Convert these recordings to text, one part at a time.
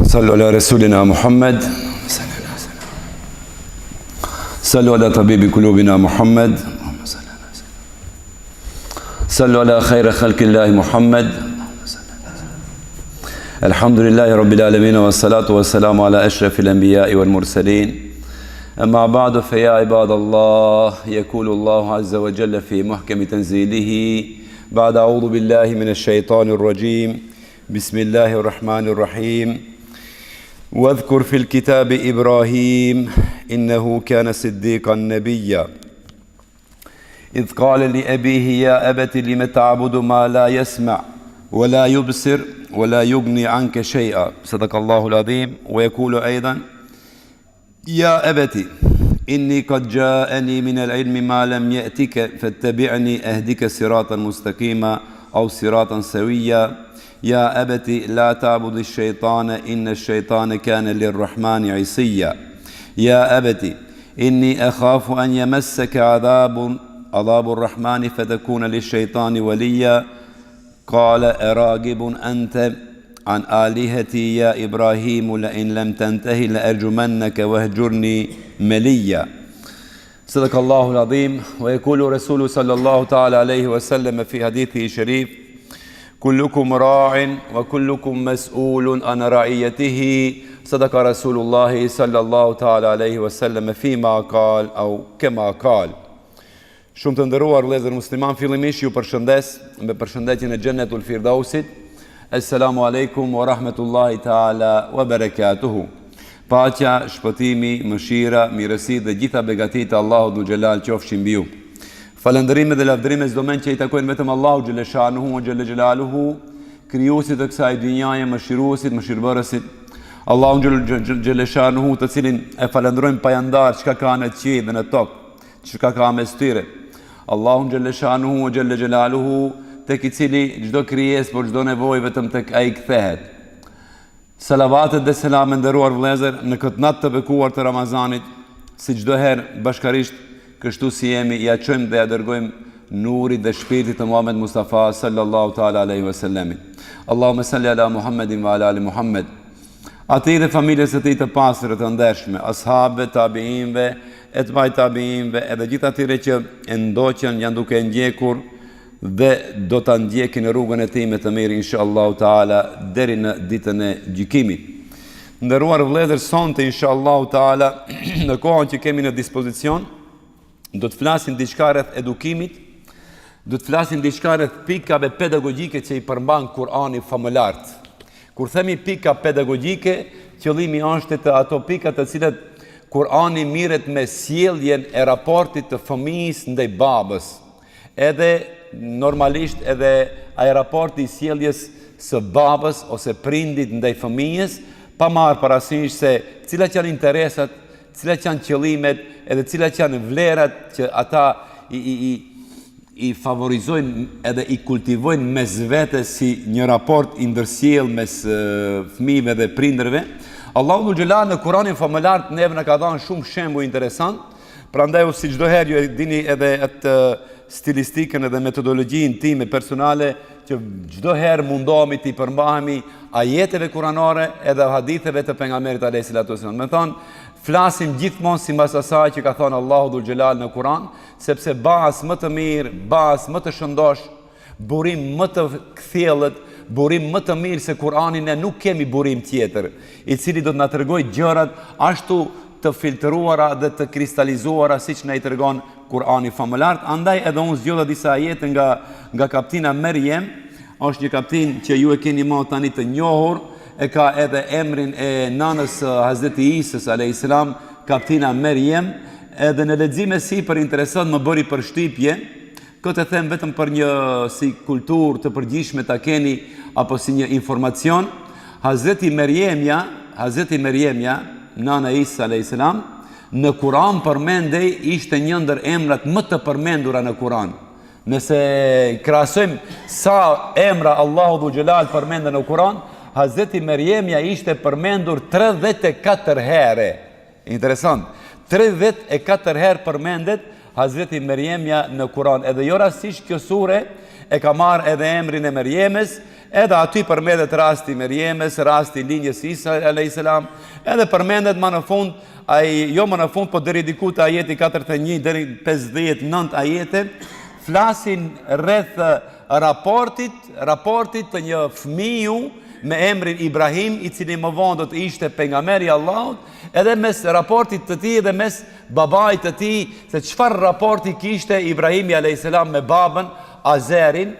صلوا على رسولنا محمد صلوا على طبيب قلوبنا محمد صلوا على خير خلق الله محمد الحمد لله رب العالمين والصلاة والسلام على أشرف الأنبياء والمرسلين أما بعد فيا عباد الله يقول الله عز وجل في محكم تنزيله بعد أعوذ بالله من الشيطان الرجيم بسم الله الرحمن الرحيم واذكر في الكتاب إبراهيم إنه كان صديقا نبيا إذ قال لأبيه يا أبت لم تعبد ما لا يسمع ولا يبصر ولا يغني عنك شيئا صدق الله العظيم. ويقول أيضا يا أبت إني قد جاءني من العلم ما لم يأتك فاتبعني أهدك صراطا مستقيما أو صراطا سويا يا أبت لا تعبد الشيطان إن الشيطان كان للرحمن عصيا يا أبت إني أخاف أن يمسك عذاب الرحمن فتكون للشيطان وليا قال أراغب أنت عن آلهتي يا إبراهيم لئن لم تنتهي لأرجمنك واهجرني مليا صدق الله العظيم. ويقول رسول صلى الله تعالى عليه وسلم في حديثه الشريف كلكم راع وكلكم مسؤول عن رعيته صدق رسول الله صلى الله تعالى عليه وسلم فيما قال أو كما قال. Shumë të nderuar vëllezër musliman, fillimisht ju përshëndes me përshëndetjen e Xhennetul Firdausit. Assalamu alaikum wa rahmetullahi taala wa barakatuhu. Paqja, shpëtimi, mëshira, mirësi dhe gjitha begatitë e Allahut dhul xhelal qofshin mbi ju. Falëndërime dhe lavdërime çdo mend që i takojnë vetëm Allahu xheleshanuhu wa xhelle xhelaluhu, krijuesit të kësaj dynjaje, mëshiruesit, mëshirbërësit. Allahu xheleshanuhu, të cilin e falënderojmë pajandar çka ka në qiell dhe në tokë, çka ka mes tyre. Allahu xheleshanuhu wa xhelle xhelaluhu, tek i cili çdo krijesë për çdo nevojë vetëm tek ai kthehet. Salavatet dhe selam nderuar vëllezër në këtë natë të bekuar të Ramazanit, si çdo herë bashkarisht kështu si jemi, ja çojmë dhe ja dërgojmë nurit dhe shpirtit të Muhammed Mustafa sallallahu ta'ala alaihi wasallam. Allahumma salli ala Muhammedin wa ala ali Muhammed. Atij dhe familjes së tij të pastër të ndershme, ashabëve, tabiinëve, etbaj tabiinëve, edhe gjithë atyre që e ndoqën, janë duke ndjekur dhe do ta ndjekin në rrugën e tij me të mirë inshallah taala deri në ditën e gjykimit. Nderuar vëllezër, sonte inshallah taala në kohën që kemi në dispozicion do të flasim diçka rreth edukimit, do të flasim diçka rreth pikave pedagogjike që i përmban Kurani famëlart. Kur themi pika pedagogjike, qëllimi është të ato pika të cilat Kurani mirret me sjelljen e raportit të fëmijës ndaj babës. Edhe normalisht edhe ai raporti i sjelljes së babës ose prindit ndaj fëmijës, pa marrë parasysh se cilat janë interesat, cilat janë qëllimet, edhe cilat janë vlerat që ata i favorizojnë edhe i kultivojnë mes vetes si një raport i ndërsjellë mes fëmijëve dhe prindërve. Allahu xhelal në Kur'anin famëlar neve na ka dhënë shumë shembuj interesant. Prandaj si çdo herë ju e dini edhe atë stilistikën edhe metodologjinë time personale që çdo herë mundohemi të përmbahemi ajeteve kuranore edhe haditheve të pejgamberit alayhis salatu wasallam. Me thonë, flasim gjithmonë sipas asaj që ka thënë Allahu dhul xhelal në Kur'an, sepse bazë më të mirë, bazë më të shëndosh, burim më të kthjellët, burim më të mirë se Kur'ani, ne nuk kemi burim tjetër, i cili do të na tregojë gjërat ashtu të filtruara dhe të kristalizuara siç na i tregon Kur'ani famëlart. Andaj edhe unë zgjodha disa ajete nga kaptina Maryam, është një kaptin që ju e keni marrë tani të njohur, e ka edhe emrin e nanës Hazreti Isës alayhis salam, kaptina Maryam, edhe në lexime sipër interesant më bëri përshtypje. Këtë e them vetëm për një si kulturë të përgjithshme ta keni apo si një informacion. Hazreti Maryamja, nana Isa alayhis salam, në Kur'an përmendej ishte një ndër emrat më të përmendura në Kur'an. Nëse krahasojmë sa emra Allahu dhul xhelal përmenden në Kur'an, Hazreti Maryamja ishte përmendur 34 herë. Interesant. 34 herë përmendet Hazreti Maryamja në Kur'an. Edhe jo rastisht kjo sure e ka marrë edhe emrin e Maryamës, Edhe aty përmendet rasti Merjemes, rasti linjës Isa a.s. Edhe përmendet më në fund, jo më në fund, po deri diku te ajeti 41 deri 59 ajete, flasin rreth raportit të një fëmiu me emrin Ibrahim, i cili më vonë do të ishte pejgamberi i Allahut, edhe mes raportit të tij dhe mes babait të tij, se çfarë raporti kishte Ibrahimi a.s. me babën Azerin,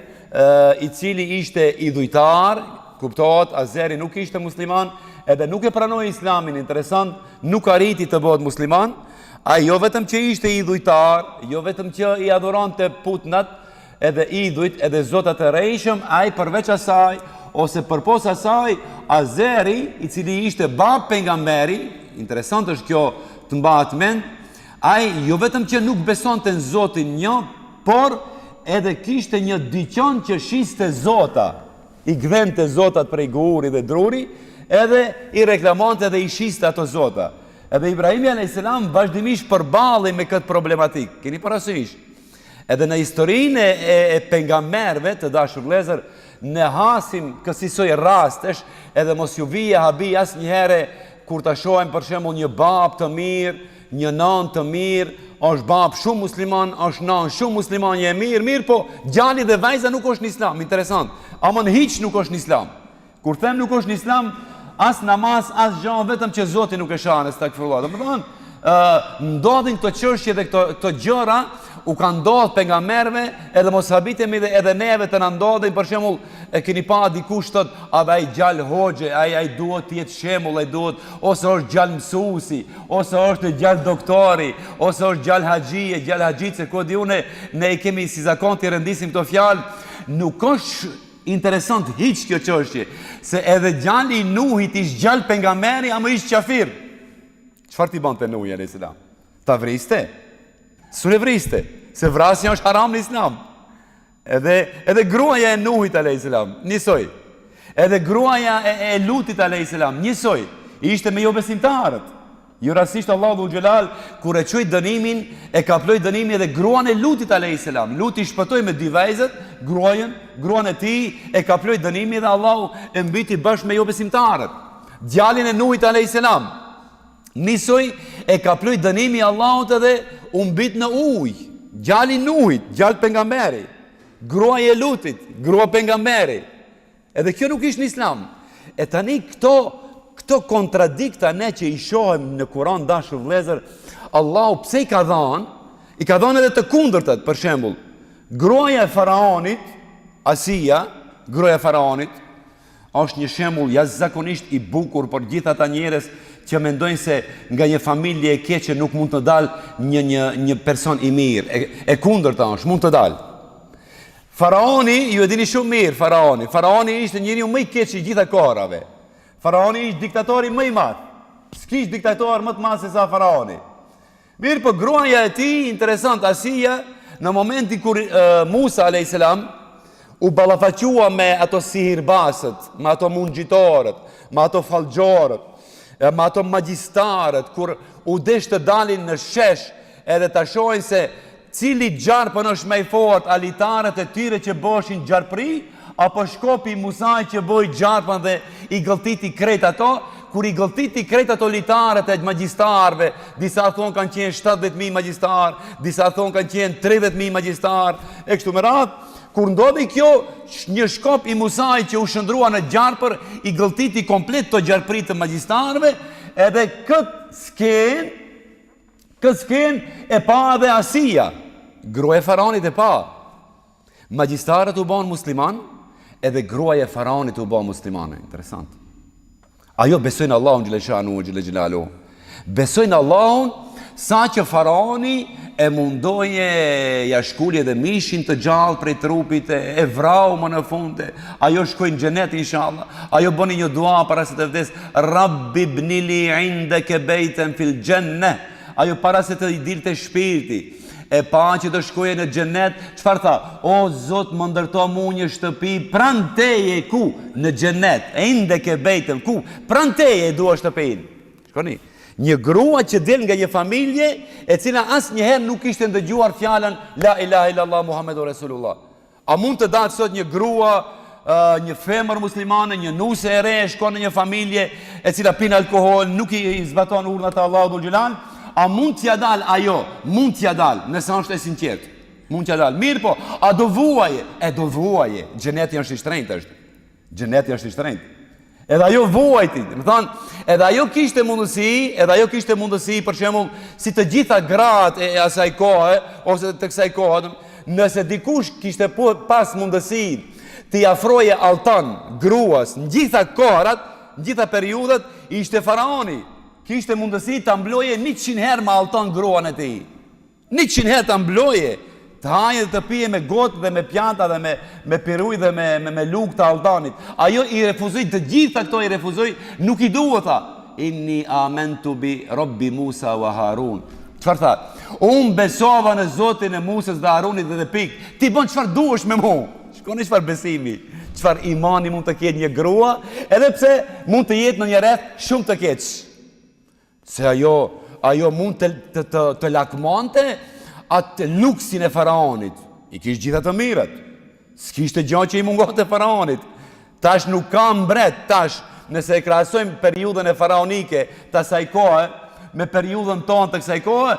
i cili ishte idhujtar, kuptohet, Azeri nuk ishte musliman, edhe nuk e pranoi Islamin, interesant, nuk arriti të bëhet musliman. Ai jo vetëm që ishte idhujtar, jo vetëm që i adhurante putnat, edhe idhujt, edhe zotat e rrejshëm, ai përveç asaj, ose përpos asaj, Azeri, i cili ishte bab pejgamberi, interesant është kjo të mbahet mend, ai jo vetëm që nuk besonte në Zotin një, por edhe kishte një dyqan që shiste zota, i gdhente zotat prej guri dhe druri, edhe i reklamante dhe i shiste ato zota. Edhe Ibrahimi a.s. vazhdimisht përballi me këtë problematik. Keni parasysh? Edhe në historinë e pejgamberëve të dashur vëllezër, ne hasim kësaj rastesh, edhe mos ju vije habi asnjëherë kur ta shohim për shembull një bab të mirë, një nan të mirë, është bab shumë musliman, është nan shumë musliman, e mirë, po gjali dhe vajza nuk është në Islam, interesant. Amon hiç nuk është në Islam. Kur them nuk është në Islam, as namaz, as gjë, vetëm që Zoti nuk e shahën, stakfirullah. Domethënë, ndodhin këto çështje dhe këto gjëra u kanë ndodhur pejgamberëve, edhe mos habitemi edhe neve të na ndodhin. Për shembull, e keni pa dikush thot, ai gjal hoxhe, ai duhet të jetë shembull, ai duhet ose është gjal mësuesi, ose është gjal doktori, ose është gjal haxhie, gjal haxhice, ku di unë, ne i kemi si zakon të rendisim këto fjalë. Nuk është interesant hiç kjo çështje, se edhe gjali i Nuhit ishte gjal pejgamberi, ama ishte kafir. Çfarë ti bante Nuhi alayhis salam? Ta vriste? S'u vriste, se vrasja është haram në Islam. Edhe gruaja e Nuhit alayhis salam, njësoj. Edhe gruaja e Lutit alayhis salam, njësoj. Ishte me jo besimtarët. Jo rastisht Allahu dhul xhelal kur e çoi dënimin, e kaploi dënimin edhe gruan e Lutit alayhis salam. Luti shpëtoi me dy vajzat, gruan e tij e kaploi dënimin dhe Allahu e mbyti bashkë me jo besimtarët. Djalin e Nuhit alayhis salam, nisoj e kaploi dënimi i Allahut edhe u mbit në ujë. Gjali Nuhit, gjal pejgamberi, gruaja e Lutit, grua pejgamberi. Edhe kjo nuk ishte në Islam. E tani këto kontradikta ne që i shohim në Kur'an, dashur vëllezër, Allahu pse i ka dhënë edhe të kundërtat. Për shembull, gruaja e faraonit, Asia, gruaja e faraonit, është një shembull jashtëzakonisht i bukur për gjithë ata njerëz që mendojnë se nga një familje e keqe nuk mund të dalë një person i mirë. E kundërta është, mund të dalë. Faraoni, ju e dini shumë mirë, Faraoni ishte njeriu më i keq i gjitha kohërave. Faraoni ishte diktatori më i madh. S'kishte diktator më të madh se sa Faraoni. Mirë, po gruaja e tij, interesant, Asia, në momentin kur Musa alayhis salam u ballafaqua me ato sihirbasët, me ato mungjitorët, me ato fallxhorët, me ato magjistarët, kur u desh të dalin në shesh edhe ta shohin se cili gjarpën është më i fortë, alitarët e tyre që bëshin gjarpri, apo shkopi Musaj që bëj gjarpën dhe i gëlltiti krejt ato. Kur i gëlltiti krejt ato litarët e magjistarëve, disa thonë kanë qenë 70.000 magjistarë, disa thonë kanë qenë 30.000 magjistarë, e kështu me radhë. Kur ndodhi kjo, një shkop i Musaj që u shëndrua në gjarpër, i gëlltiti komplet të gjarprit të magjistarëve, edhe këtë sken e pa dhe Asia, gruaja e faraonit e pa. Magjistarët u bën musliman, edhe gruaja e faraonit u bën muslimane. Interesant. Ajo besojnë Allahun xhela xhelalu. Besojnë Allahun sa që faraoni e mundoje jashkulje dhe mishin të gjallë prej trupit, e vrau më në funde. Ajo shkoi në xhenet inshallah. Ajo bëni një dua para se të vdes, Rabbi ibnili indaka baytan fil janna. Ajo para se të dilte shpirti, e pa që të shkoje në xhenet, çfarë tha? O Zot, më ndërto mua një shtëpi pranë teje ku? Në xhenet. Indeke bejtën ku? Pranë teje dua shtëpinë. Shkoni. Një grua që del nga një familje e cila asnjëherë nuk ishte ndëgjuar fjalën La ilaha illallah Muhammedur Rasulullah. A mund të dalë sot një grua një femër muslimane, një nuse e re, shkon në një familje e cila pin alkohol, nuk i zbaton urdhat e Allahut dhul xhelal, a mund t'ja dal ajo? Mund t'ja dal, nëse është e sinqert. Mund t'ja dal. Mirë po, a do vuaje? Do vuaje. Xheneti është i shtrenjtë është. Xheneti është i shtrenjtë. Edhe ajo vuajti, më thonë, edhe ajo kishte mundësi, për shembull, si të gjitha gratë e asaj kohe, ose të kësaj kohe, nëse dikush kishte pas mundësi të i afroje altan gruas në gjitha kohërat, në gjitha periudat, ishte faraoni. Kishte mundësi të ambloje 100 herë me altan gruan e tij. 100 herë të ambloje, të haje dhe të pije me gotë dhe me pjanta dhe me piruj dhe me luk të altanit. Ajo i refuzoi, të gjitha këto i refuzoi, nuk i duhet tha. Inni amantu bi Rabbi Musa wa Harun. Çfarë tha? Unë besova në Zotin e Musës dhe Harunit dhe pik. Ti bën çfarë duhesh me mua. Shkoni çfarë besimi, çfarë imani mund të ketë një grua, edhe pse mund të jetë në një rreth shumë të keq. Se ajo mund të lakmonte atë luksin e faraonit. I kishte gjitha të mirat. S'kishte gjë që i mungonte faraonit. Tash nuk ka mbret, tash nëse e krahasojmë periudhën e faraonike të asaj kohe me periudhën tonë të kësaj kohe,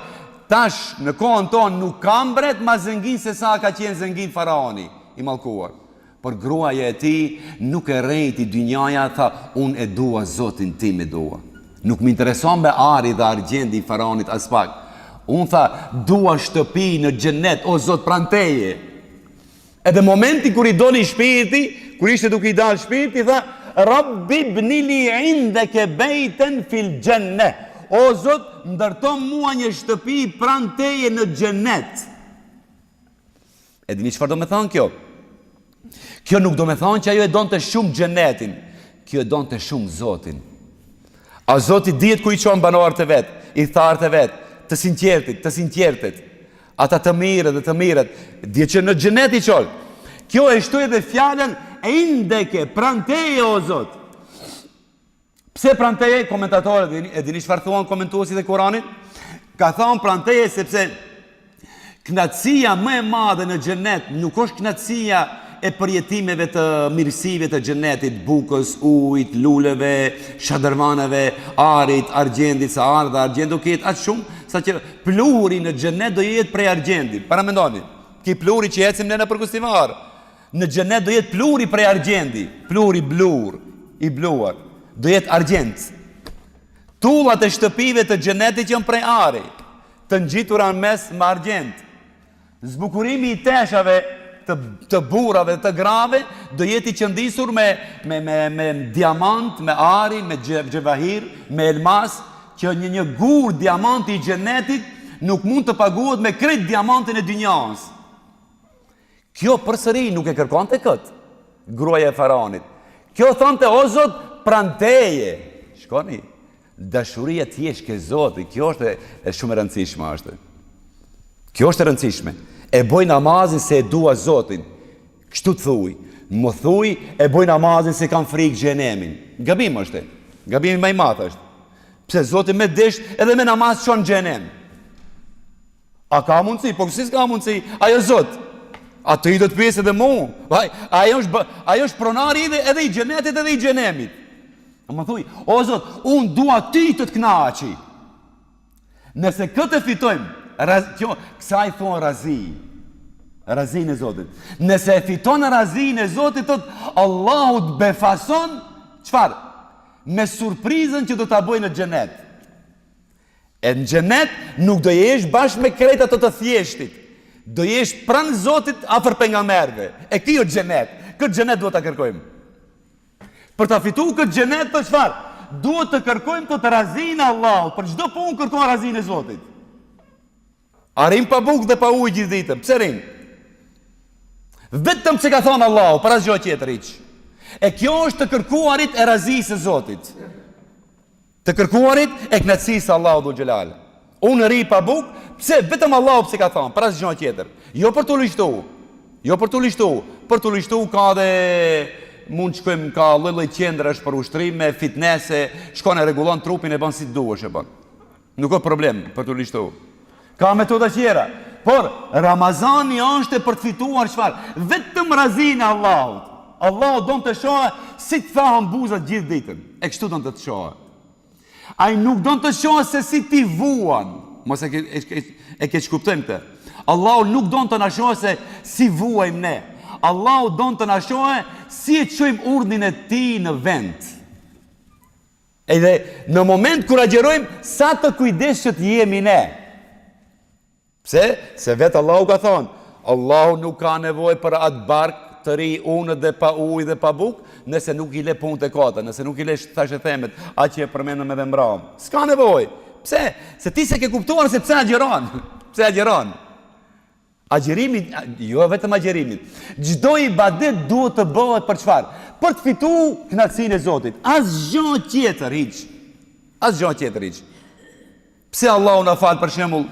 tash në kohën tonë nuk ka mbret ma zëngin se sa ka qenë zëngin faraoni i mallkuar. Por gruaja e tij nuk e rrejti dynjaja, tha, unë e dua Zotin tim e dua. Nuk më intereson me ari dhe argjendi i faraonit as pak. Unë tha, dua shtëpi në xhenet, o Zot pranteje. Edhe momenti kur i doli shpirti, kur ishte duke i dalë shpirti, tha, Rabbi bnili indeke bejten fil gjenne. O Zot, ndërton mua një shtëpi pranteje në xhenet. E dini çfarë do me thonë kjo? Kjo nuk do me thonë që ajo e donte shumë xhenetin. Kjo e donte shumë Zotin. A Zoti dihet ku i çon banorët e vet, i thartë e vet, të sinqertit, ata të mirët dhe të mirët, dhe që në xhenet i çon. Kjo e shtoi edhe fjalën indeke, pranteje o Zot. Pse pranteje? Komentatorët e dini çfarë thuan komentuesit e Kuranit? Ka thonë pranteje sepse knatësia më e madhe në xhenet nuk është knatësia e përjetimeve të mirësive të xhenetit, bukës, ujit, luleve, shadërvaneve, arit, argjendit, sa arë dhe argjend do ketë atë shumë, sa që pluri në xhenet do jetë prej argjendit. Para mendoni, ki pluri që ecim ne në përkustivar, në xhenet do jetë pluri prej argjendi, pluri blur, i bluar, do jetë argjend. Tullat e shtëpive të xhenetit janë prej ari, të ngjitura në mes me argjend. Zbukurimi i teshave të burrave të grave do jetë i qëndisur me diamant, me ari, me gjevahir, me elmas, që një gur diamanti i xhenetit nuk mund të paguhet me krejt diamantin e dynjas. Kjo përsëri nuk e kërkonte këtë, gruaja e faraonit. Kjo thonte, o Zot, pranteje. Shkoni, dashuria t'jesh ke Zoti, kjo është e shumë e rëndësishme është. Kjo është e rëndësishme. E boj namazin se e dua Zotin. Kështu të thuj. Më thuj, e boj namazin se kam frikë xhenemin. Gabim është. Gabimi më i madh është. Pse Zoti me desh edhe me namaz çon xhenem. A ka mundësi? Po si s'ka mundësi? Ajo Zot. Atë i do të pyes edhe mua. Ajo është pronari edhe i xhenetit edhe i xhenemit. Më thuj, o Zot, unë dua ti të kënaqi. Nëse këtë fitojmë, kësaj thonë razi. Razin e Zotit. Nëse e fiton razin e Zotit, thot Allahu të befason, çfarë? Me surprizën që do ta bëjë në xhenet. E në xhenet nuk do jesh bashkë me krejt ato të thjeshtit. Do jesh pranë Zotit afër pejgamberëve. E kjo xhenet. Këtë xhenet duhet ta kërkojmë. Për ta fituar këtë xhenet, të çfarë? Duhet të kërkojmë këtë razin e Allahut. Për çdo punë kërkojmë razin e Zotit. Arim pa bukë dhe pa ujë gjithë ditën. Pse rim? Vetëm që ka thonë Allahu, para asgjë tjetër hiç. E kjo është të kërkuarit e razisë së Zotit. Të kërkuarit e kënaqësisë së Allahut dhul xhelal. Unë ri pa bukë, pse vetëm Allahu pse ka thonë, para asgjë tjetër. Jo për të lështuar. Jo për të lështuar. Për të lështuar ka dhe mund shkojmë ka lloj qendrash për ushtrime, fitnese, shkon e rregullon trupin e bën si duhesh e bën. Nuk ka problem për të lështuar. Ka metoda tjera, por Ramazani është për të fituar çfarë? Vetëm razin e Allahut. Allahu don të shohë si të thahen buzat gjithë ditën. E kështu don të shohë. Ai nuk don të shohë se si ti vuan. Mos e ke kuptojmë këtë. Allahu nuk don të na shohë se si vuajmë ne. Allahu don të na shohë si e çojmë urdhin e tij në vend. Edhe në moment kur agjerojmë sa të kujdesshëm jemi ne. Pse? Se vetë Allahu ka thonë, Allahu nuk ka nevojë për atë bark të ri unë dhe pa ujë dhe pa bukë, nëse nuk i le punët e kota, nëse nuk i le thashë themet, atë që e përmendëm edhe mbrëm. S'ka nevojë. Pse? Se ti se ke kuptuar se pse agjeron. Pse agjeron? Agjerimi, jo vetëm agjerimi. Çdo ibadet duhet të bëhet për çfarë? Për të fituar kënaqësinë e Zotit. Asgjë tjetër hiç. Asgjë tjetër hiç. Pse Allahu na fal për shembull,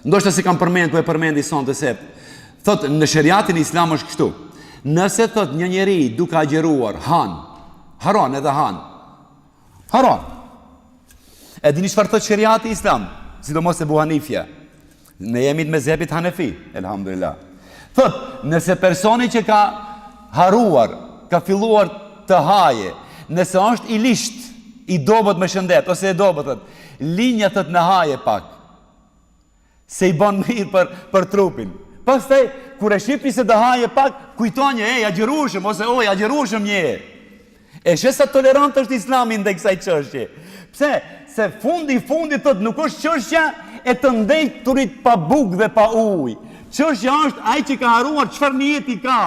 ndoshta si kam përmendur, ku e përmendi sonte se thot në sheriatin islam është kështu. Nëse thot një njeri duke agjeruar haron edhe haron. E dini çfarë thot sheriati islam, sidomos Ebu Hanifja. Ne jemi të mezhebit Hanefi, elhamdulillah. Thot, nëse personi që ka haruar, ka filluar të haje, nëse është i lisht, i dobët me shëndet, ose e dobët, linja thot në haje pak, se i bon mirë për trupin. Pastaj, kur e shqipi se të haje pak, kujton një, agjerushëm, ose agjerushëm një. E shesa tolerant është islami ndaj kësaj çështje. Pse? Se fundi thot nuk është çështja e të ndejturit pa bukë dhe pa ujë. Çështja është ai që ka haruar çfarë niyeti ka.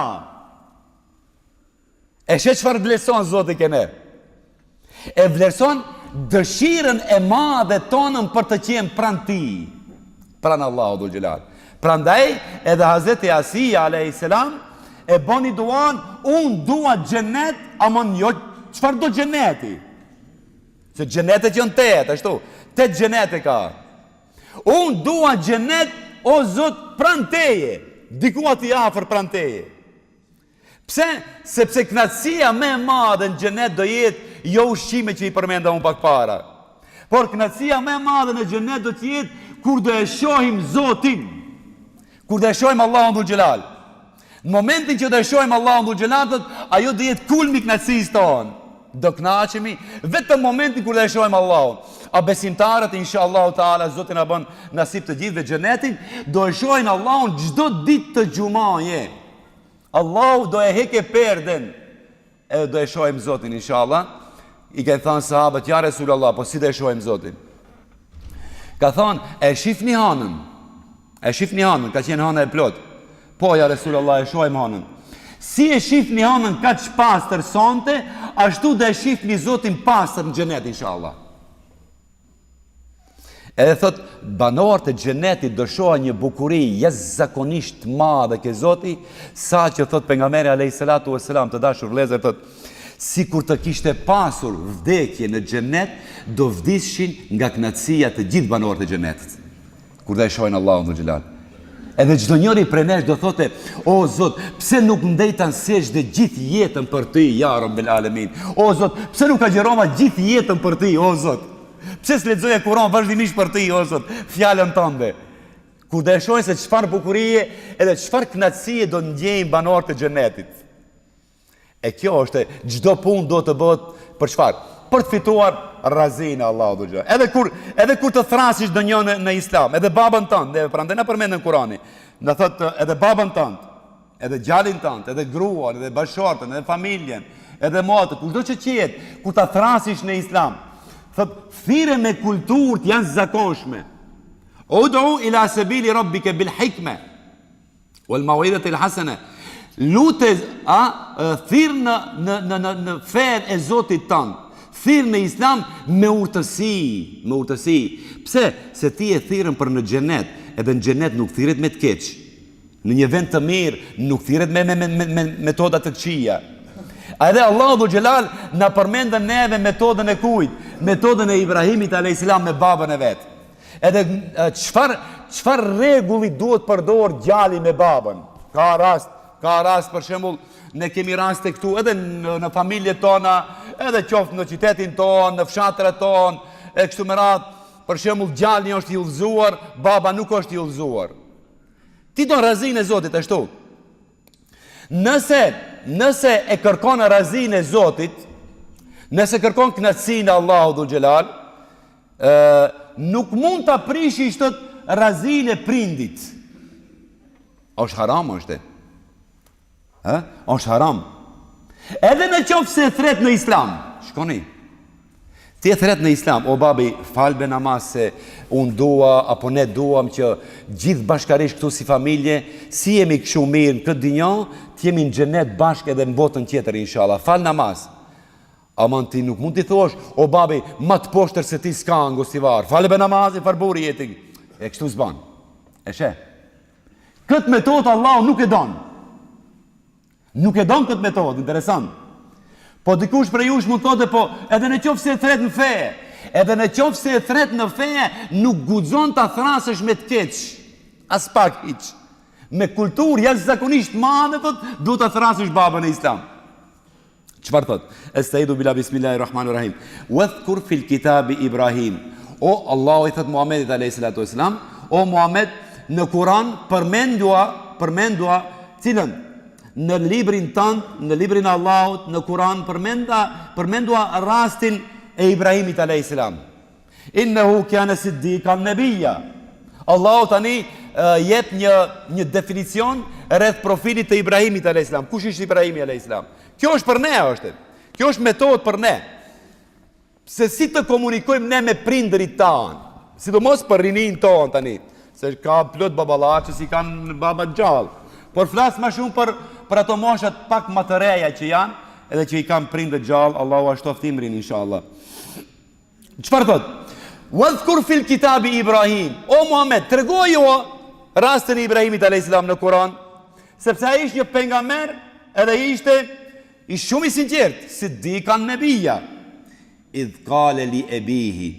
E she çfarë vlerëson Zoti ke ne? E vlerëson dëshirën e madhe tonën për të qenë pranë Tij, pranë Allahu dhul xhelal. Prandaj edhe Hazreti Asia alayhis salam e boni duan, unë dua xhenet, ama jo çfarë do xheneti? Se xhenetet janë 8, ashtu. 8 xhenete ka. Unë dua xhenet, o Zot, pranë Teje, diku aty afër pranë Teje. Pse? Sepse kënaqësia më e madhe në xhenet do jetë jo ushqime që i përmenda unë pak para. Por kënaqësia më e madhe në xhenet do të jetë kur do e shohim Zotin. Kur do e shohim Allahun dhul xhelal. Në momentin që do e shohim Allahun dhul xhelal, ajo do jetë kulmi i kënaqësisë tonë. Do kënaqemi vetëm momentin kur do e shohim Allahun. A besimtarët inshallah taala Zoti na bën nasip të gjithëve xhenetin, do e shohin Allahun çdo ditë të xumaje. Allahu do e heke perden e do e shohim Zotin inshallah. I ka thënë sahabët, ja Resulullah, po si do e shohim Zotin? Ka thënë, e shifni hanën. E shifni hanën, ka qenë hana e plot. Po ja Resulullah, e shohim hanën. Si e shifni hanën kaq pastër sonte, ashtu do e shifni Zotin pastër në xhenet inshallah. Edhe thot, banorët e xhenetit do shohin një bukuri jashtëzakonisht madhe ke Zoti, sa që thot pejgamberi alayhis salatu wassalam, të dashur vëllezër, thot, sikur të kishte pasur vdekje në xhenet, do vdishin nga kënaqësia të gjithë banorët e xhenetit. Kur do e shohin Allahun dhul xhelal. Edhe çdo njeri prej nesh do thotë, o Zot, pse nuk ndejtan sejdë gjithë jetën për Ty, ja Rabbel Alamin. O Zot, pse nuk agjerova gjithë jetën për Ty, o Zot? Pse s'lexoja Kur'an vazhdimisht për Ty, o Zot, fjalën tënde. Kur do e shohin se çfarë bukurie edhe çfarë kënaqësie do ndjejnë banorët e xhenetit. E kjo është, çdo punë do të bëhet për çfarë? Për të fituar razinë Allahu dhul xhelal. Edhe kur të thrasësh donjën në Islam, edhe babën tënd, dhe prandaj na përmend në Kur'ani, na thotë edhe babën tënd, edhe djalin tënd, edhe gruan, edhe bashortën, edhe familjen, edhe motën, kushdo që qet, kur ta thrasësh në Islam, thotë thirrje me kulturë janë zakonshme. Ud'u ila sabili rabbika bil hikma wal maw'idati al hasana. Lutë thirr në fen e Zotit tënd. Thirr në Islam me urtësi. Pse? Se ti e thirrën për në xhenet, edhe në xhenet nuk thirret me të keq. Në një vend të mirë nuk thirret me metoda të këqija. Edhe Allahu dhul xhelal na përmend neve metodën e kujt? Metodën e Ibrahimit alayhis salam me babën e vet. Edhe çfarë rregulli duhet përdor djali me babën? Ka rast për shembull, ne kemi raste këtu edhe në familjet tona, edhe qoftë në qytetin ton, në fshatrat ton, e kështu me radhë, për shembull djali është i udhëzuar, baba nuk është i udhëzuar. Ti do razinë e Zotit ashtu. Nëse e kërkon razinë e Zotit, nëse kërkon kënaqësinë e Allahut dhul xhelal, nuk mund ta prishi shtot razinë e prindit. Është haram është. Është haram. Edhe në qoftë se thret në Islam, shkoni. Ti e thret në Islam, o babi, falbe namaz se unë dua, apo ne duam që gjithë bashkarisht këtu si familje, si jemi kështu mirë në këtë dinjë, të jemi në xhenet bashkë edhe në botën tjetër inshallah. Fal namaz. Aman ti nuk mund t'i thosh, o babi, ma të poshtër se ti s'ka ngostivar. Falbe namaz e farburi jeti. E kështu s'ban. E she. Këtë metodë Allah nuk e don. Nuk e don këtë metodë, interesant. Po dikush prej jush mund thotë, po edhe në qoftë se e thret në fe, edhe në qoftë se e thret në fe, nuk guxon ta thrasësh me të keq. As pak hiç. Me kulturë jashtëzakonisht madhe thotë, duhet ta thrasësh babën e Islam. Çfarë thotë? Estaidu bila bismillahirrahmanirrahim. Wadhkur fil kitabi Ibrahim. O Allahu i thot Muhamedit alayhis salatu wasalam, o Muhammed, në Kur'an përmendua cilën në librin tënd, në librin e Allahut, në Kur'an përmendua rastin e Ibrahimit alayhis salam. Innehu kana siddiqan nabiyya. Allahu tani jep një definicion rreth profilit të Ibrahimit alayhis salam. Kush ishte Ibrahimi alayhis salam? Kjo është për ne, është. Kjo është metodë për ne. Se si të komunikojmë ne me prindërit tanë, sidomos për rinin tonë tani, se ka plot baballa që si kanë baba gjallë, por flas më shumë për ato moshat pak më të reja që janë, edhe që i kanë prindër gjallë, Allahu ashtoft imrin inshallah. Çfarë thot? Wadhkur fil kitabi Ibrahim. O Muhammed, tregoju rastin e Ibrahimit alayhis salam në Kur'an, sepse ai ishte një pejgamber, edhe ishte i shumë i sinqert, siddiqan nabiyya. Idh qala li abihi,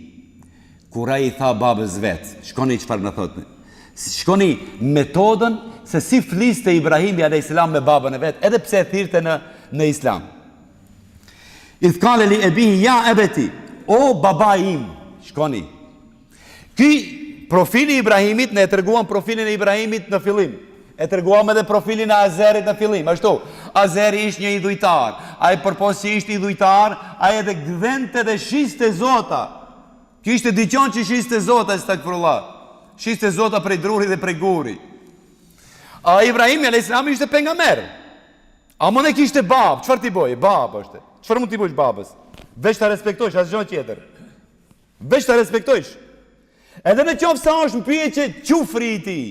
kur ai tha babës vet, shkoni çfarë na thotë. Shkoni metodën se si fliste Ibrahimi alayhis salam me babën e vet, edhe pse e thirrte në Islam. Idh qala li abihi ya abati, o baba im, shkoni. Ky profili i Ibrahimit ne treguam profilin e Ibrahimit në fillim. E treguam edhe profilin e Azerit në fillim, ashtu. Azeri ishte një idhujtar. Ai përpos që ishte idhujtar, ai edhe gdhente dhe shiste zota. Kishte diqon që shiste zota, stakfirullah. Shiste zota prej druri dhe prej guri. A Ibrahimi alayhis salam ishte pejgamber. A mund e kishte bab, çfarë ti boje? Bab është. Çfarë mund ti bësh babës? Veç ta respektojsh asgjë tjetër. Veç ta respektojsh. Edhe në qoftë se është në pyetje qufri i tij.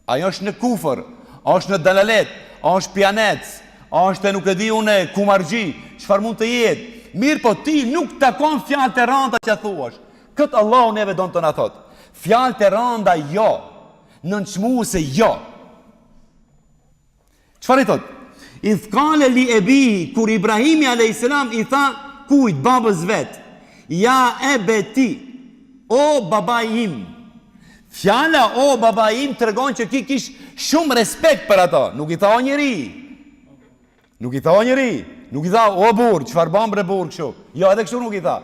Ajo është në kufër, është në dalalet, është pjanec, është nuk e di unë kumargji, çfarë mund të jetë. Mirë, po ti nuk takon fjalë të rënda që thuash. Këtë Allahu neve don të na thotë. Fjalë të rënda jo, nënçmuese jo. Çfarë i thotë? Idh qala li abihi, kur Ibrahimi alayhis salam i tha kujt babës vet, ja ebeti, o baba im. Fjala o baba im tregon që ki kish shumë respekt për ato. Nuk i tha o njeri. Nuk i tha o njeri. Nuk i tha o burr, çfarë bën bre burr kështu. Jo, edhe kështu nuk i tha.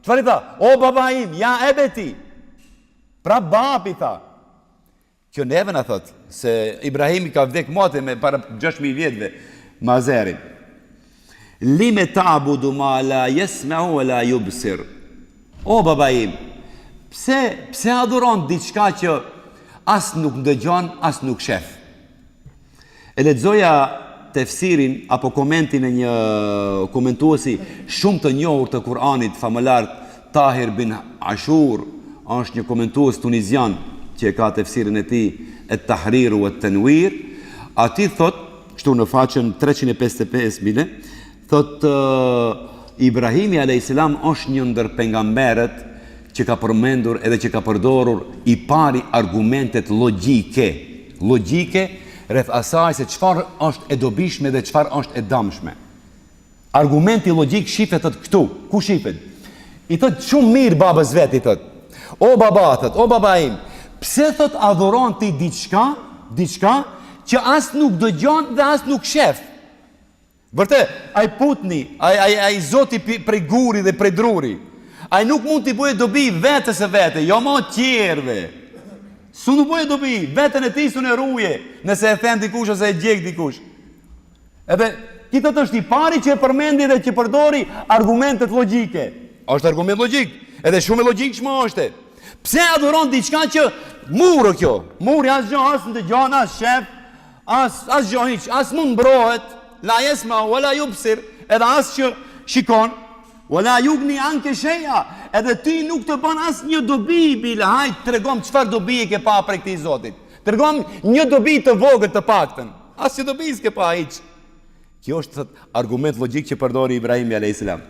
Çfarë i tha? O baba im, ja ebeti. Pra babi tha. Kjo neve na thot se Ibrahimi ka vdek mote me para 6000 vjetëve me Azerin. Lime ta'budu ma la yasma'u wa la yubsir. O baba im, pse adhuron diçka që as nuk ndëgjon, as nuk shef? E lexoja tefsirin apo komentin e një komentuesi shumë të njohur të Kur'anit, famëlar Tahir bin Ashur, është një komentues tunizian që ka tefsirin e tij Et-Tahrir wa At-Tanwir. Ati thot, kështu në faqen 355 thot Ibrahimi alayhis salam është një ndër pejgamberët që ka përmendur edhe që ka përdorur i pari argumentet logjike rreth asaj se çfarë është e dobishme dhe çfarë është e dëmshme. Argumenti logjik shifet këtu. Ku shifet? I thot shumë mirë babës vet, i thot. O baba, thot, o baba im, pse thot adhuron ti diçka që as nuk dëgjon dhe as nuk shef? Vërtet, ai putni, ai zoti prej guri dhe prej druri. Ai nuk mund t'i bëjë dobi vetës e vete, jo mo tjerëve. Su nuk bëjë dobi, vetën e ti su në ruje, nëse e them dikush ose e gjek dikush. Edhe kitët është i pari që e përmendi dhe që përdori argumentet logjike. Është argument logjik, edhe shumë logjikshëm është. Pse adhuron diçka që murë kjo? Muri as gjë, as ndëgjon, as shef, as gjë hiç, as mund mbrohet, la yasma wala yubsir, edhe as që shikon, wala yugni anke shay'a, edhe ti nuk të bën as një dobi bile. Hajt tregom çfarë dobi e ke pa prej këtij Zotit. Tregom një dobi të vogël të paktën. As që dobi s'ke pa hiç. Kjo është argument logjik që përdori Ibrahimi alayhis salam.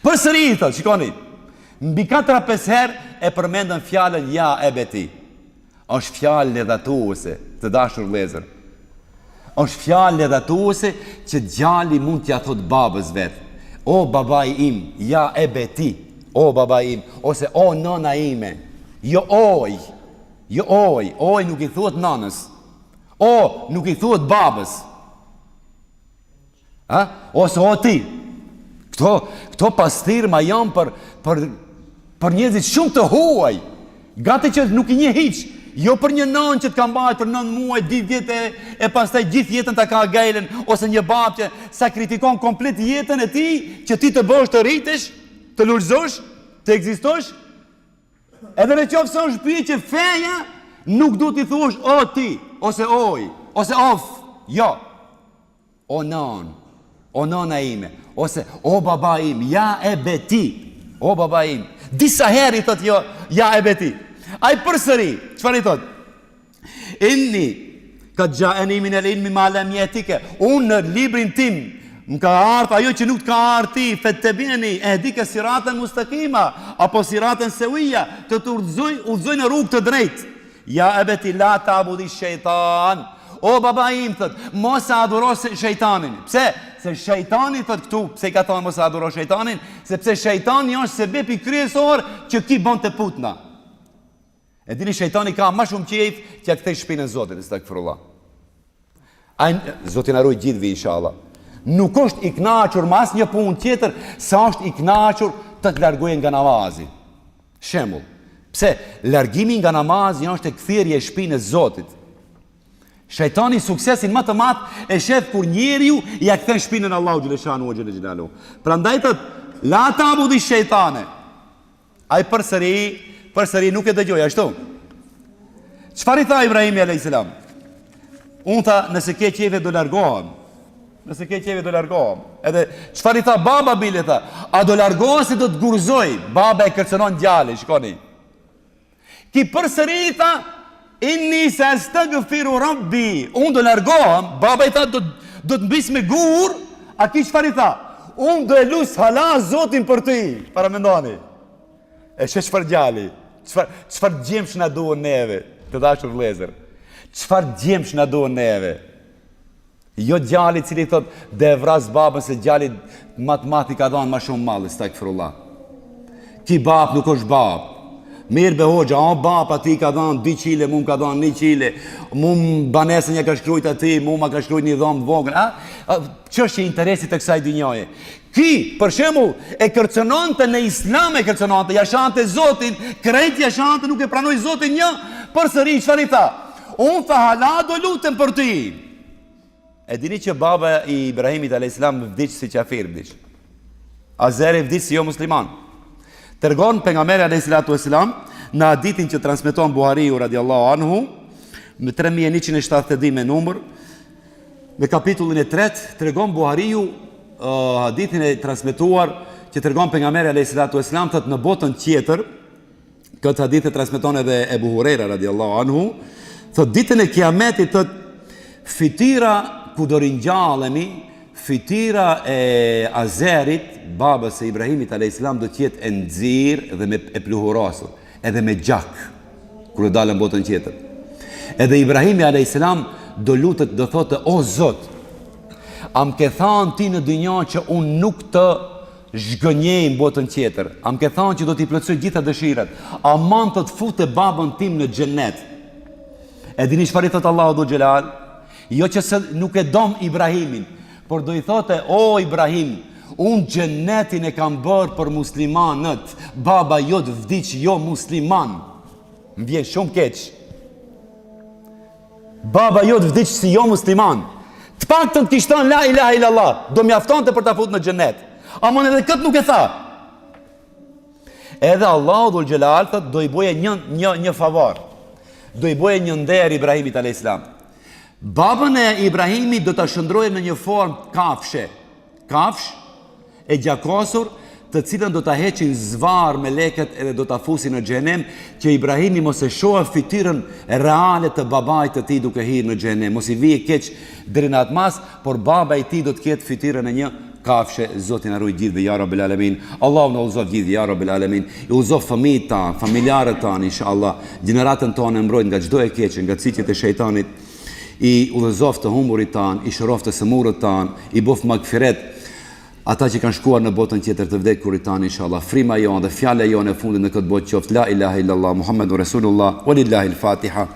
Përsëri thot, shikoni. Mbi 4-5 herë e përmendën fjalën ja ebeti. Është fjalë ledhatuese, të dashur vëllezër. Është fjalë ledhatuese që djali mund t'ia thot babës vet. O babai im, ja ebeti. O babai im, ose o nona ime. Jo oj. Jo oj, oj nuk i thuhet nanës. O nuk i thuhet babës. Ha? Ose o ti. Këto pastirma janë për njerëzit shumë të huaj. Gati që nuk i njeh hiç. Jo për një nënë që të ka mbajtur për 9 muaj, 10 vjet e pastaj gjithë jetën ta ka gajlen, ose një babë që sakrifikon komplet jetën e tij që ti të bësh të rritesh, të lulëzosh, të ekzistosh. Edhe nëse është pyetje që feja nuk duhet i thuash o ti, ose oj, ose of. Jo. O non, o nona ime, ose o baba im, ja e beti. O baba im. Disa herë i thot jo, ja e beti. Ai përsëri, çfarë i thot? Inni kad ja'ani min al-ilmi ma lam yatike. Unë në librin tim më ka ardhur ajo që nuk të ka ardhur ti, fattabi'ni ehdika siratan mustaqima, apo siratan sawiya, të udhëzoj në rrugë të drejtë. Ja abati la ta'budi shaytan. O baba im thot, mos adhuro shejtanin. Pse? Se shejtani thot këtu, pse ka thonë mos adhuro shejtanin? Sepse shejtani është sebebi kryesor që ki bën të putna. E dini shejtani ka më shumë qejf që ja kthej shpinën Zotit, astakfirullah. Ai Zoti na ruaj gjithëve inshallah. Nuk është i kënaqur me asnjë punë tjetër sa është i kënaqur të largohej nga namazi. Shembull, pse largimi nga namazi është e kthjerrja e shpinës Zotit. Shejtani suksesin më të madh e shef kur njeriu ja kthen shpinën Allahu xhaleshanu o xhelalu. Prandaj thot la ta'budi shejtane. Ai përsëri nuk e dëgjoj ashtu. Çfarë i tha Ibrahimi alayhis salam? Unë tha nëse ke qeve do largohem. Nëse ke qeve do largohem. Edhe çfarë i tha baba bile tha? A do largohesh se do të gurzoj? Baba e kërcënon djalin, shikoni. Ki përsëri tha inni sastaghfiru rabbi. Unë do largohem, baba i tha do të mbis me gur, a ki çfarë i tha? Unë do e lus hala Zotin për ty. Para mendoni. E çfarë djali? Çfarë gjemsh na duan neve, të dashur vëllezër? Çfarë gjemsh na duan neve? Jo djali i cili thot dhe vras babën se djali matematika dhon më shumë mall, astakfirullah. Ki bab nuk është bab. Mirë be hoxha, o bab ati ka dhënë 2 qile, mu ka dhënë 1 qile, mu banesën ja ka shkrujt ati, mu ma ka shkrujt një dhomë vogël. Ç'është interesi të kësaj dynjaje? Ki, për shembull, e kërcënonte në islam, e kërcënonte, ja shante Zotin, krejt ja shante, nuk e pranoi Zotin një, përsëri çfarë i tha? Unë tha hala do lutem për ty. E dini që baba i Ibrahimit alayhis salam vdiq si qafir vdiq. Azeri vdiq si jo musliman. Tregon pejgamberi alayhis salatu vesselam në hadithin që transmeton Buhariu radiallahu anhu me 3170 me numër, në kapitullin e 3 tregon Buhariu hadithin e transmetuar që tregon pejgamberi alayhis salatu vesselam thot në botën tjetër, këtë hadith e transmeton edhe Ebu Hurajra radiallahu anhu, thot ditën e kiametit thot fitira ku do ringjallemi, fitira e Azerit, babës e Ibrahimit alayhis salam do të jetë e nxirr dhe me e pluhurosur, edhe me gjak kur dalën botën tjetër. Edhe Ibrahimi alayhis salam do lutet, do thotë o Zot, am ke thënë ti në dynjë që unë nuk të zhgënjej në botën tjetër. Am ke thënë që do t'i plotësoj gjitha dëshirat. Aman të futë babën tim në xhenet. E dini çfarë thot Allahu dhu xhelal? Jo që se nuk e dom Ibrahimin, por do i thote o Ibrahim, unë xhenetin e kam bërë për muslimanët. Baba jot vdiq jo musliman. Më vjen shumë keq. Baba jot vdiq si jo musliman. Të paktën kishte thënë la ilaha illallah, do mjaftonte për ta futur në xhenet. Amon edhe këtë nuk e tha. Edhe Allahu dhul xhelal thot do I boje një favor. Do I boje një nder Ibrahimit alayhis salam. Babën e Ibrahimit do ta shndroje në një formë kafshe. Kafsh e gjakosur, të cilën do ta heqin zvar me leket edhe do ta fusin në xhenem, që Ibrahimi mos e shohë fytyrën reale të babait të tij duke hyrë në xhenem, mos I vije keq deri në atë mas, por baba I tij do të ketë fytyrën e një kafshe. Zoti na ruaj gjithë ya Rabbil Alamin. Allahu na udhëzoj gjithë ya Rabbil Alamin. I udhëzoj fëmijët tan, familjarët tan inshallah, gjeneratën tonë mbrojt nga çdo e keq, nga cilësit e shejtanit. I udhëzoj të humburit tan, I shërof të sëmurët tan, I bof magfiret ata që kanë shkuar në botën tjetër të vdekurit tan inshallah. Frima jonë dhe fjala jonë e fundit në këtë botë qoftë la ilaha illallah Muhammedur Rasulullah, walillahil Fatiha.